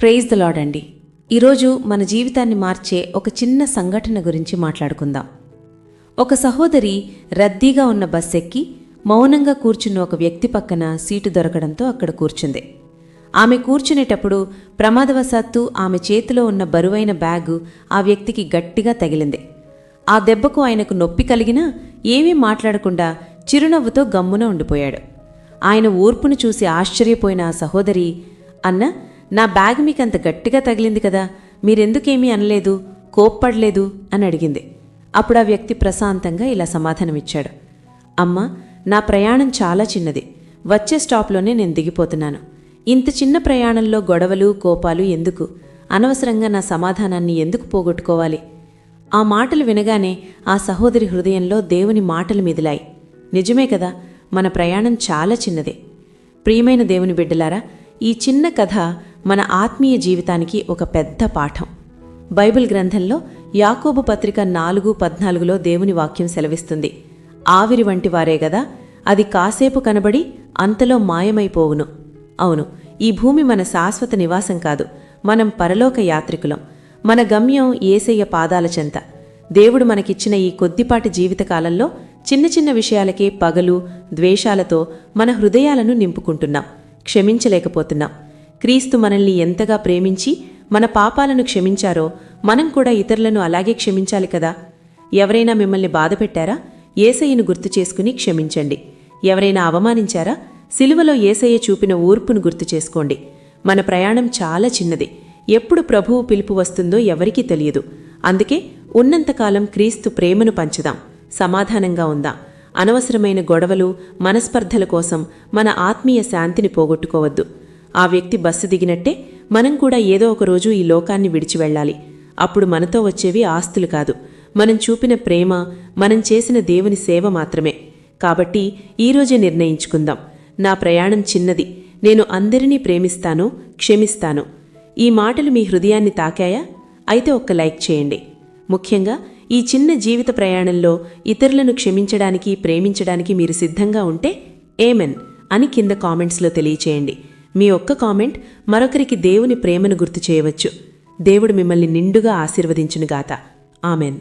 Praise the lord అండి. ఈరోజు మన జీవితాన్ని మార్చే ఒక చిన్న సంఘటన గురించి మాట్లాడుకుందాం. ఒక సహోదరి రద్దీగా ఉన్న బస్ ఎక్కి మౌనంగా కూర్చున్న ఒక వ్యక్తి పక్కన సీటు దొరకడంతో అక్కడ కూర్చుంది. ఆమె కూర్చునేటప్పుడు ప్రమాదవశాత్తు ఆమె చేతిలో ఉన్న బరువైన బ్యాగు ఆ వ్యక్తికి గట్టిగా తగిలింది. ఆ దెబ్బకు ఆయనకు నొప్పి కలిగినా ఏమీ మాట్లాడకుండా చిరునవ్వుతో గమ్మున ఉండిపోయాడు. ఆయన ఓర్పును చూసి ఆశ్చర్యపోయిన ఆ సహోదరి, అన్న, నా బ్యాగ్ మీకంత గట్టిగా తగిలింది కదా, మీరెందుకేమీ అనలేదు, కోప్పడలేదు అని అడిగింది. అప్పుడు ఆ వ్యక్తి ప్రశాంతంగా ఇలా సమాధానమిచ్చాడు. అమ్మా, నా ప్రయాణం చాలా చిన్నది, వచ్చే స్టాప్లోనే నేను దిగిపోతున్నాను. ఇంత చిన్న ప్రయాణంలో గొడవలు కోపాలు ఎందుకు? అనవసరంగా నా సమాధానాన్ని ఎందుకు పోగొట్టుకోవాలి? ఆ మాటలు వినగానే ఆ సహోదరి హృదయంలో దేవుని మాటలు మిదిలాయి. నిజమే కదా, మన ప్రయాణం చాలా చిన్నదే. ప్రియమైన దేవుని బిడ్డలారా, ఈ చిన్న కథ మన ఆత్మీయ జీవితానికి ఒక పెద్ద పాఠం. బైబిల్ గ్రంథంలో యాకోబు పత్రిక 4:14లో దేవుని వాక్యం సెలవిస్తుంది. ఆవిరి వంటి వారే గదా, అది కాసేపు కనబడి అంతలో మాయమైపోవును. అవును, ఈ భూమి మన శాశ్వత నివాసం కాదు, మనం పరలోక యాత్రికులం. మన గమ్యం యేసయ్య పాదాల చెంత. దేవుడు మనకిచ్చిన ఈ కొద్దిపాటి జీవితకాలంలో చిన్న చిన్న విషయాలకే పగలు ద్వేషాలతో మన హృదయాలను నింపుకుంటున్నాం, క్షమించలేకపోతున్నాం. క్రీస్తు మనల్ని ఎంతగా ప్రేమించి మన పాపాలను క్షమించారో మనం కూడా ఇతరులను అలాగే క్షమించాలి కదా. ఎవరైనా మిమ్మల్ని బాధపెట్టారా? యేసయ్యను గుర్తు చేసుకుని క్షమించండి. ఎవరైనా అవమానించారా? సిలువలో యేసయ్య చూపిన ఓర్పును గుర్తు చేసుకోండి. మన ప్రయాణం చాలా చిన్నది. ఎప్పుడు ప్రభువు పిలుపు వస్తుందో ఎవరికీ తెలియదు. అందుకే ఉన్నంతకాలం క్రీస్తు ప్రేమను పంచుదాం, సమాధానంగా ఉందాం. అనవసరమైన గొడవలు మనస్పర్ధల కోసం మన ఆత్మీయ శాంతిని పోగొట్టుకోవద్దు. ఆ వ్యక్తి బస్సు దిగినట్టే మనం కూడా ఏదో ఒకరోజు ఈ లోకాన్ని విడిచి వెళ్ళాలి. అప్పుడు మనతో వచ్చేవి ఆస్తులు కాదు, మనం చూపిన ప్రేమ, మనం చేసిన దేవుని సేవ మాత్రమే. కాబట్టి ఈరోజే నిర్ణయించుకుందాం, నా ప్రయాణం చిన్నది, నేను అందరినీ ప్రేమిస్తాను, క్షమిస్తాను. ఈ మాటలు మీ హృదయాన్ని తాకాయా? అయితే ఒక్క లైక్ చేయండి. ముఖ్యంగా ఈ చిన్న జీవిత ప్రయాణంలో ఇతరులను క్షమించడానికి, ప్రేమించడానికి మీరు సిద్ధంగా ఉంటే ఏమెన్ అని కింద కామెంట్స్లో తెలియచేయండి. మీ ఒక్క కామెంట్ మరొకరికి దేవుని ప్రేమను గుర్తు చేయవచ్చు. దేవుడు మిమ్మల్ని నిండుగా ఆశీర్వదించునుగాక. ఆమెన్.